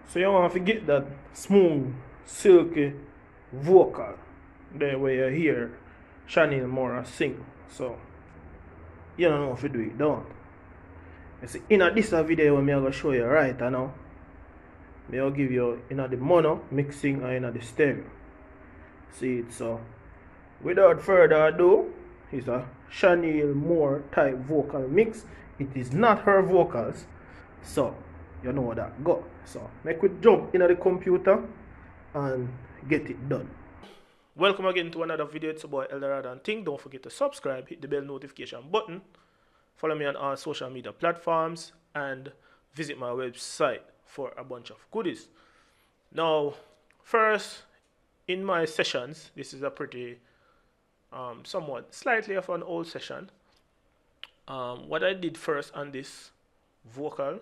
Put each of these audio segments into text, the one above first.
So you want to get that smooth, silky vocal there where you hear Chanel Moore sing. So you don't know if you do it, don't. You see, in this video I'm going to show you right now. I'll give you the mono mixing and the stereo. See it, so without further ado, it's a Chanel Moore type vocal mix. It is not her vocals, so you know that go. So make we jump into the computer and get it done. Welcome again to another video. It's your boy Eldorado and Ting. Don't forget to subscribe, hit the bell notification button, follow me on all social media platforms, and visit my website for a bunch of goodies. Now, first, in my sessions, this is a pretty somewhat slightly of an old session. What I did first on this vocal,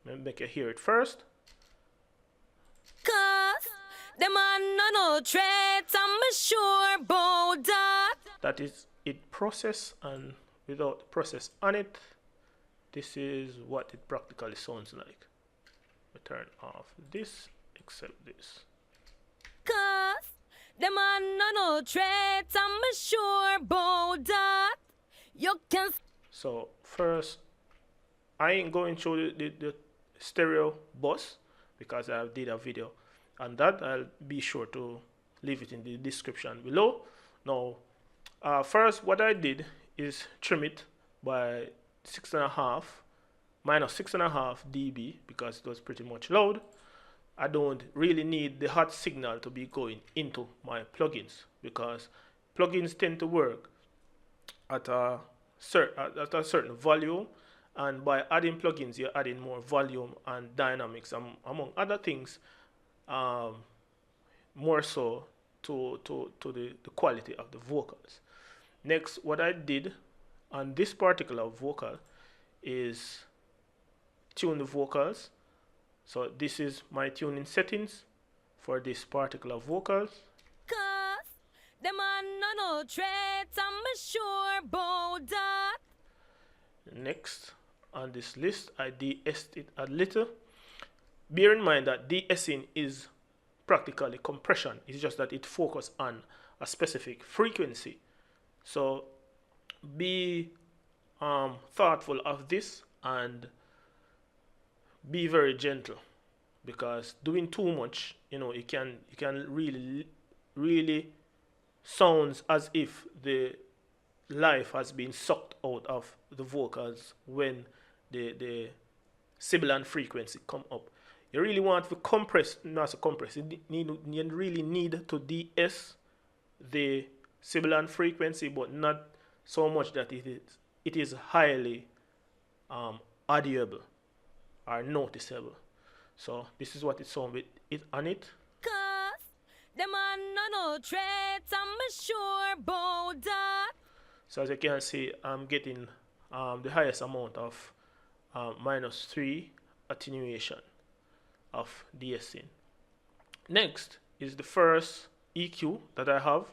let me make you hear it first. Them man no threat, I'm sure about that. That is it process, and without the process on it, this is what it practically sounds like. We turn off this, except this. Them man no threat, I'm sure about that. You can. So first, I ain't going through the stereo bus because I did a video on that. I'll be sure to leave it in the description below. Now, first what I did is trim it by 6.5 minus 6.5 dB because it was pretty much loud. I don't really need the hot signal to be going into my plugins because plugins tend to work at a certain volume, and by adding plugins you're adding more volume and dynamics, among other things, more so to the quality of the vocals. Next, what I did on this particular vocal is tune the vocals. So this is my tuning settings for this particular vocals. Them man no threat, I'm sure about that. Next, on this list, I de-essed it a little. Bear in mind that de-essing is practically compression. It's just that it focuses on a specific frequency. So be thoughtful of this and be very gentle, because doing too much, it can really sounds as if the life has been sucked out of the vocals when the sibilant frequency come up. You really want to compress, not to compress. You really need to de-ess the sibilant frequency, but not so much that it is highly audible or noticeable. So this is what it sounds with it on it. Them man no threat, I'm sure about that. So as you can see, I'm getting the highest amount of -3 attenuation of de-essing. Next is the first EQ that I have.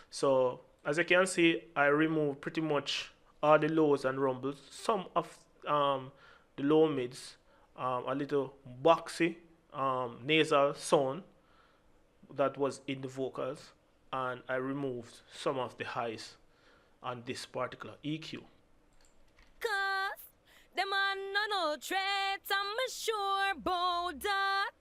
So as you can see, I remove pretty much all the lows and rumbles, some of the low mids, a little boxy nasal sound that was in the vocals, and I removed some of the highs on this particular EQ. Them man no threat, I'm sure about that.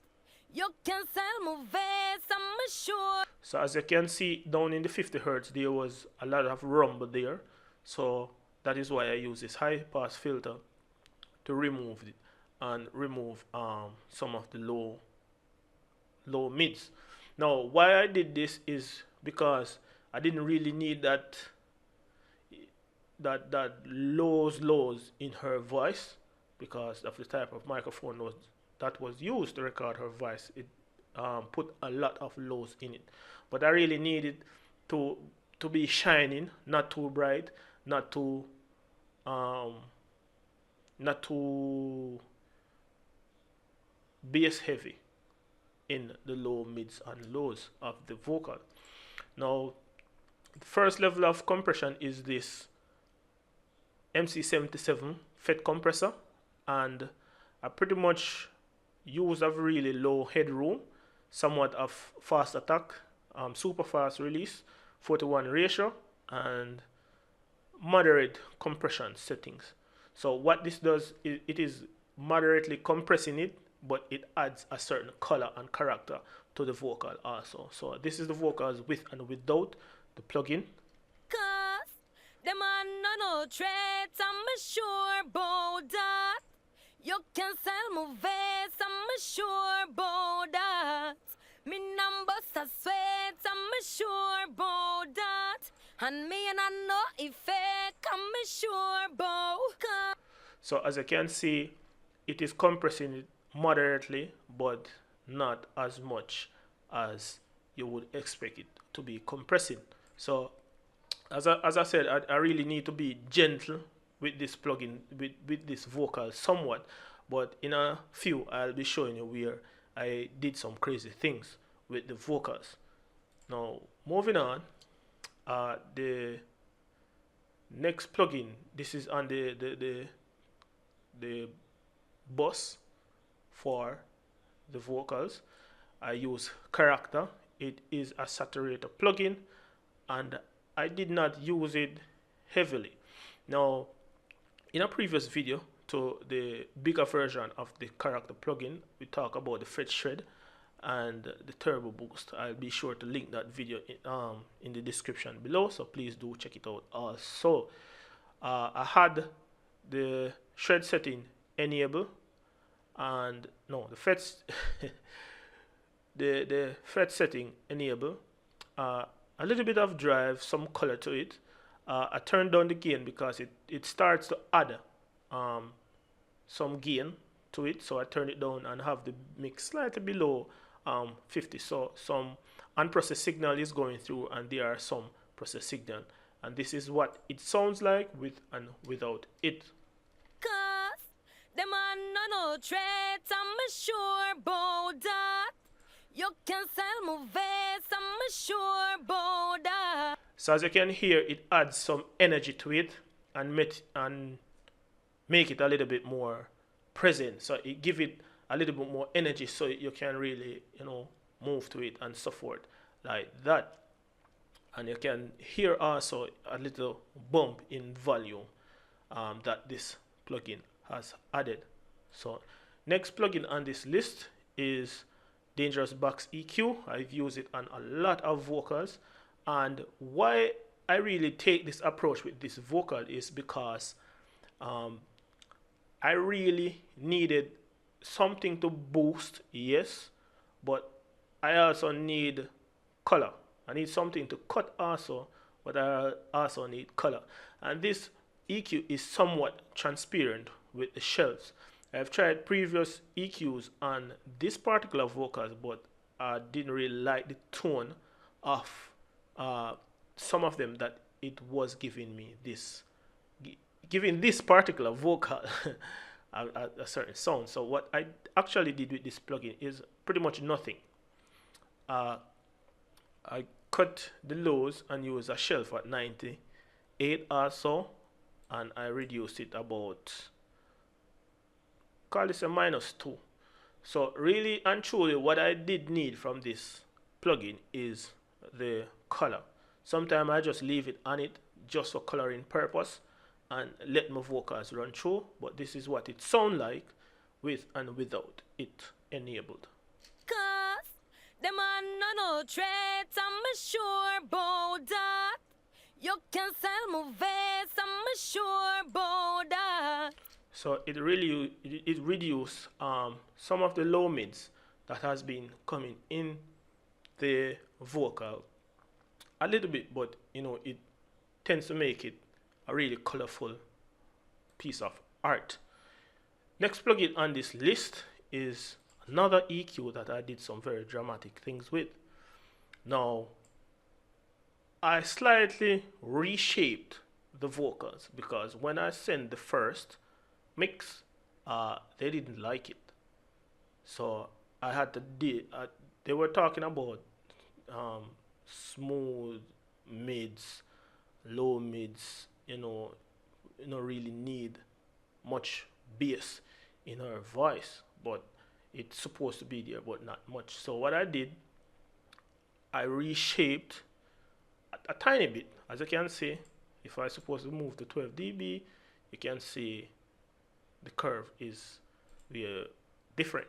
You can sell my vest, I'm sure. So as you can see, down in the 50 hertz there was a lot of rumble there, so that is why I use this high pass filter to remove it and remove some of the low mids. Now why I did this is because I didn't really need that lows in her voice, because of the type of microphone that was used to record her voice. It put a lot of lows in it, but I really needed to be shining, not too bright, not too bass heavy in the low, mids, and lows of the vocal. Now, the first level of compression is this MC77 FET compressor, and I pretty much use of really low headroom, somewhat of fast attack, super fast release, 4:1 ratio, and moderate compression settings. So what this does is it is moderately compressing it, but it adds a certain color and character to the vocal also. So this is the vocals with and without the plugin. Cause them are no traits, I'm sure about that. You can sell movies, I'm sure about that. Me number a sweat, I'm sure about that. And me and I know effect, I'm sure about. So as you can see, it is compressing it moderately, but not as much as you would expect it to be compressing. So as I said, I really need to be gentle with this plugin, with this vocal somewhat, but in a few I'll be showing you where I did some crazy things with the vocals. Now moving on, the next plugin, this is on the bus for the vocals. I use Character. It is a saturator plugin, and I did not use it heavily. Now, in a previous video to the bigger version of the Character plugin, we talk about the fret shred and the turbo boost. I'll be sure to link that video in the description below, so please do check it out. Also, I had the shred setting enable, and no, the fret the fret setting enable, a little bit of drive, some color to it. I turned down the gain because it starts to add some gain to it, so I turn it down and have the mix slightly below 50. So some unprocessed signal is going through, and there are some processed signal, and this is what it sounds like with and without it. Cause them are no traits, I'm sure about that. You can sell movies, I'm sure about that. So as you can hear, it adds some energy to it and make it a little bit more present. So it give it a little bit more energy, so you can really, move to it and so forth like that. And you can hear also a little bump in volume that this plugin has added. So next plugin on this list is Dangerous Box EQ. I've used it on a lot of vocals, and why I really take this approach with this vocal is because I really needed something to boost, yes, but I also need color. I need something to cut also, but I also need color. And this EQ is somewhat transparent with the shells. I've tried previous EQs on this particular vocals, but I didn't really like the tone of some of them that it was giving me giving this particular vocal a certain sound. So what I actually did with this plugin is pretty much nothing. I cut the lows and use a shelf at 98 also, and I reduced it about, call this a -2. So really and truly what I did need from this plugin is the color. Sometimes I just leave it on it just for coloring purpose and let my vocals run through, but this is what it sounds like with and without it enabled. Cause them are no traits, I'm sure about that. You can sell movies, I'm sure about that. So it really reduced some of the low mids that has been coming in the vocal a little bit, but it tends to make it a really colorful piece of art. Next plugin on this list is another EQ that I did some very dramatic things with. Now, I slightly reshaped the vocals because when I sent the first mix, they didn't like it. So I had to they were talking about smooth mids, low mids, really need much bass in her voice, but it's supposed to be there, but not much. So what I did, I reshaped a tiny bit. As you can see, if I supposed to move to 12 dB, you can see the curve is different.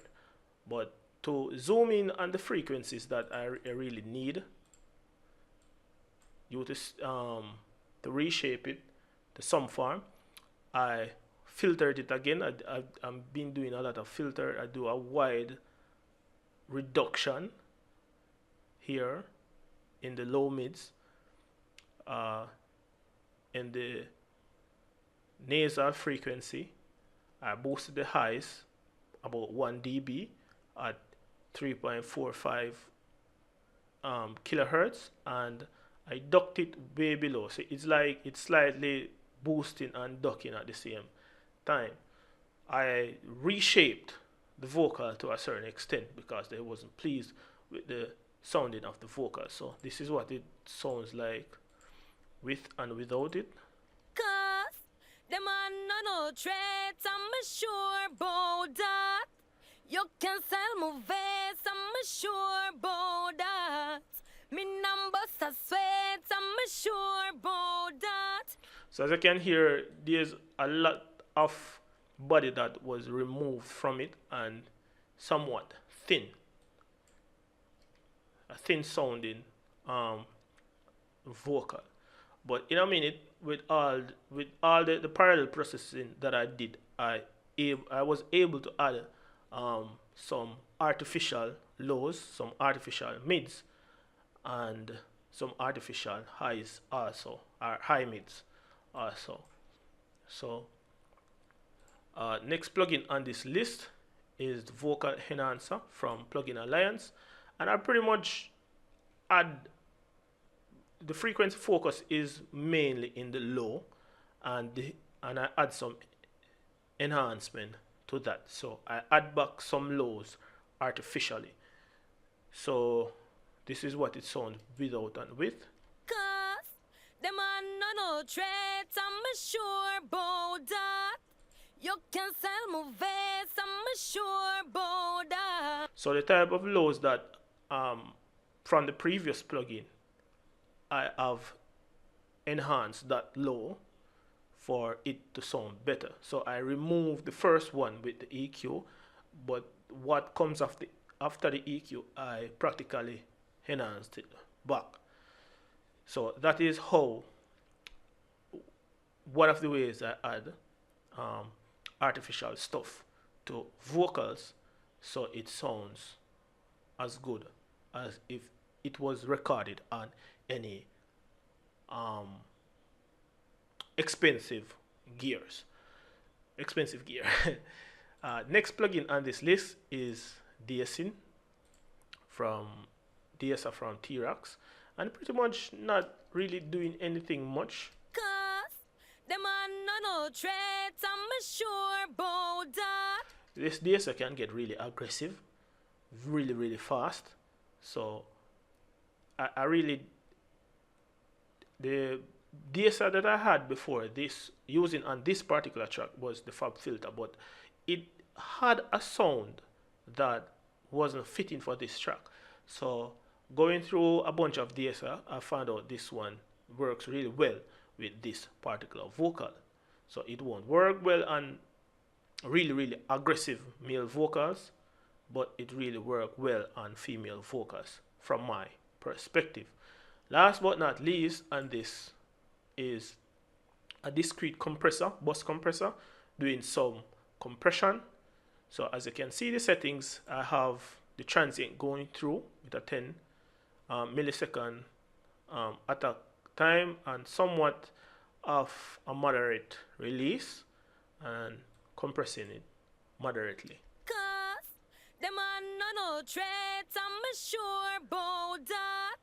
But to zoom in on the frequencies that I really need you to reshape it to some form, I filtered it again. I've been doing a lot of filter. I do a wide reduction here in the low mids, in the nasal frequency. I boosted the highs about 1 dB at 3.45 kilohertz, and I ducked it way below. So it's like it's slightly boosting and ducking at the same time. I reshaped the vocal to a certain extent because they wasn't pleased with the sounding of the vocal. So this is what it sounds like with and without it. Cause them are no traits, I'm sure about that. You can sell my vest, I'm sure about that. Me numbers are sweat, I'm sure about that. So as you can hear, there's a lot of body that was removed from it and somewhat thin. A thin sounding vocal. But in a minute, with all the parallel processing that I did, I was able to add some artificial lows, some artificial mids, and some artificial highs also, or high mids also. So next plugin on this list is the Vocal Enhancer from Plugin Alliance, and I pretty much add the frequency focus is mainly in the low, and I add some enhancement to that. So I add back some lows artificially. So this is what it sounds without and with. Cause them are no traits, I'm sure about that. You can sell my vest, I'm sure about that. So the type of lows that from the previous plugin, I have enhanced that low for it to sound better. So I removed the first one with the EQ, but what comes after the EQ, I practically enhanced it back. So that is how one of the ways I add artificial stuff to vocals, so it sounds as good as if it was recorded on any expensive gear. Next plugin on this list is de-essing from de-esser from T-Rex, and pretty much not really doing anything much. Cause them are no traits, I'm sure about that. This de-esser can get really aggressive, really fast. So I really, the de-esser that I had before this, using on this particular track, was the Fab filter, but it had a sound that wasn't fitting for this track. So going through a bunch of de-esser, I found out this one works really well with this particular vocal. So it won't work well on really aggressive male vocals, but it really works well on female vocals from my perspective. Last but not least, and this is a discrete compressor, bus compressor, doing some compression. So as you can see the settings, I have the transient going through with a 10 millisecond attack time and somewhat of a moderate release, and compressing it moderately. Cause them are no traits, I'm sure about that.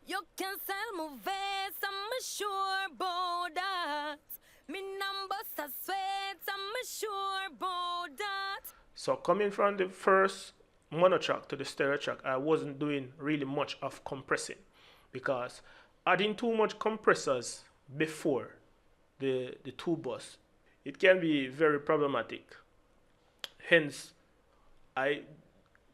You can sell my vest, I'm sure about that. Me numbers are sweat, I'm sure about that. So coming from the first mono track to the stereo track, I wasn't doing really much of compressing, because adding too much compressors before the two bus, it can be very problematic. Hence, I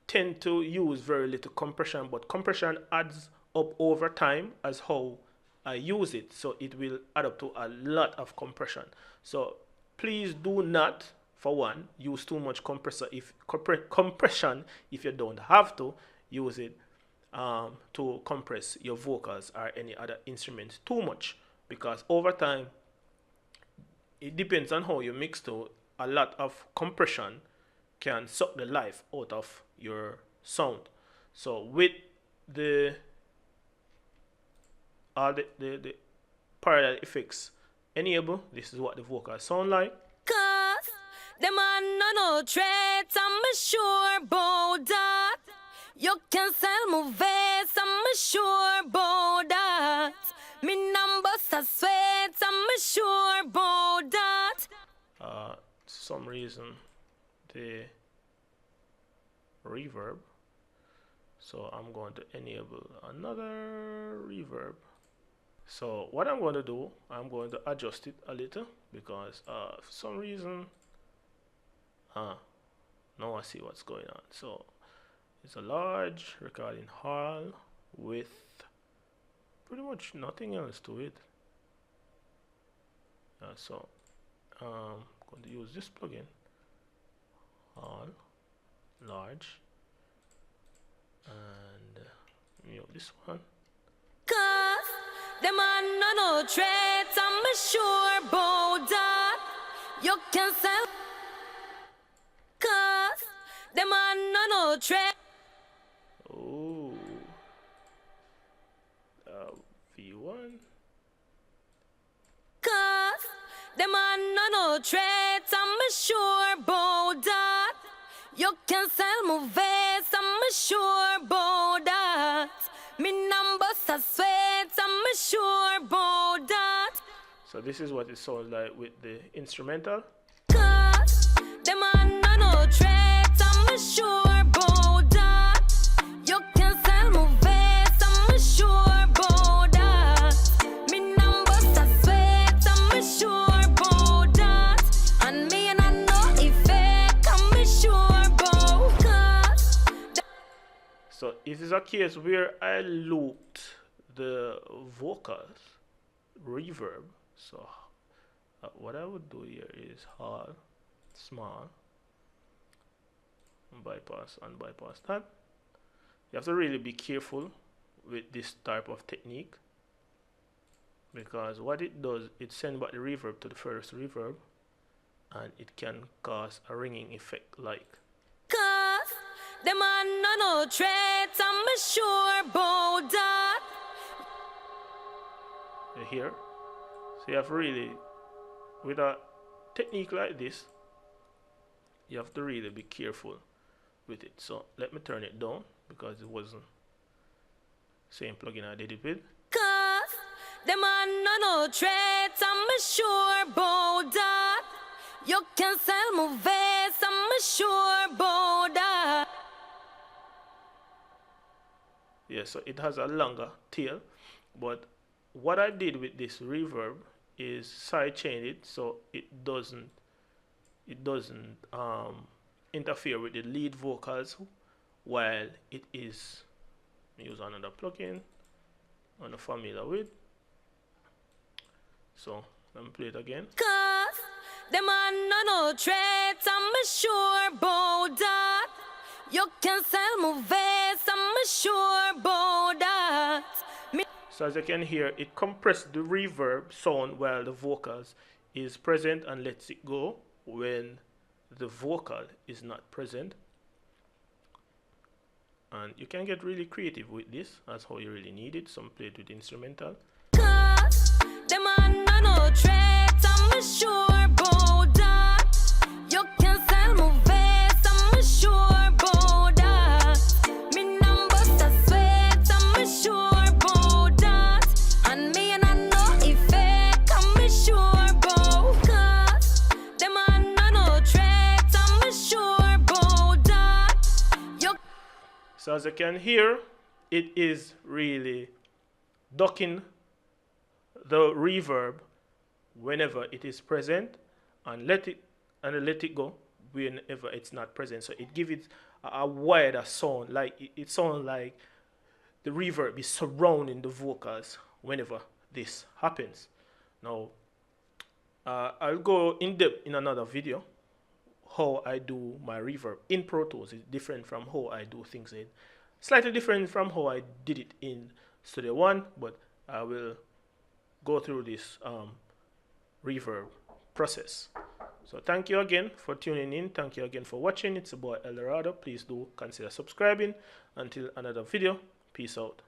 tend to use very little compression, but compression adds up over time as how I use it, so it will add up to a lot of compression. So please do not, for one, use too much compression if you don't have to use it to compress your vocals or any other instruments too much, because over time it depends on how you mix to. A lot of compression can suck the life out of your sound. So with the all the parallel effects enable, this is what the vocals sound like. Cause them man no threats, I'm sure about that. You can sell my vest, I'm sure about that. Me numbers are sweat, I'm sure about that. Some reason the reverb, so I'm going to enable another reverb. So what I'm going to do, I'm going to adjust it a little, because for some reason now I see what's going on. So it's a large recording hall with pretty much nothing else to it. So I'm going to use this plugin, hall, large, and mute this one. Cause them man no threats, I'm sure about that. You can sell. Cause them man no threats. Oh, V1. Cause them man no threats, I'm sure about that. You can sell my vest, I'm sure about that. Me numbers are sweat, I'm sure about that. So this is what it sounds like with the instrumental. Cause them man no threats, I'm sure about that. You can sell my vest, I'm sure about that. Me numbers are sweat, I'm sure about that. And me and I know effect, I'm sure about that. So it is a case where I looped the vocals reverb. So what I would do here is hall, small, bypass and bypass that. You have to really be careful with this type of technique, because what it does, it sends back the reverb to the first reverb, and it can cause a ringing effect like. Cause them man no threats, I'm sure about that. You hear? So you have to really, with a technique like this, you have to really be careful with it. So let me turn it down, because it wasn't same plugin I did it with. Cause them man no threats, I'm sure about that. You can sell my vest, I'm sure about that. Yeah, so it has a longer tail, but what I did with this reverb is sidechain it so it doesn't interfere with the lead vocals while it is. Use another plugin I'm familiar with. So let me play it again. Cause them man no threats, I'm sure about that. You can sell my vest, I'm sure about that. So as you can hear, it compressed the reverb sound while the vocals is present and lets it go when the vocal is not present. And you can get really creative with this, that's how you really need it. Some play it with instrumental. Cause them man no threats, I'm sure about that. You can sell my vest, I'm sure about that. Me numbers are sweat, I'm sure about that. And me and I know effect, I'm sure about. Cause them man no threats, I'm sure about that. You. So as you can hear, it is really ducking the reverb whenever it is present, and let it go whenever it's not present. So it gives it a wider sound. Like it sounds like the reverb is surrounding the vocals whenever this happens. Now, I'll go in depth in another video how I do my reverb in Pro Tools. Is different from how I do things in, slightly different from how I did it in Studio One, but I will go through this reverb process. So thank you again for tuning in. Thank you again for watching. It's your boy El Dorado. Please do consider subscribing. Until another video, peace out.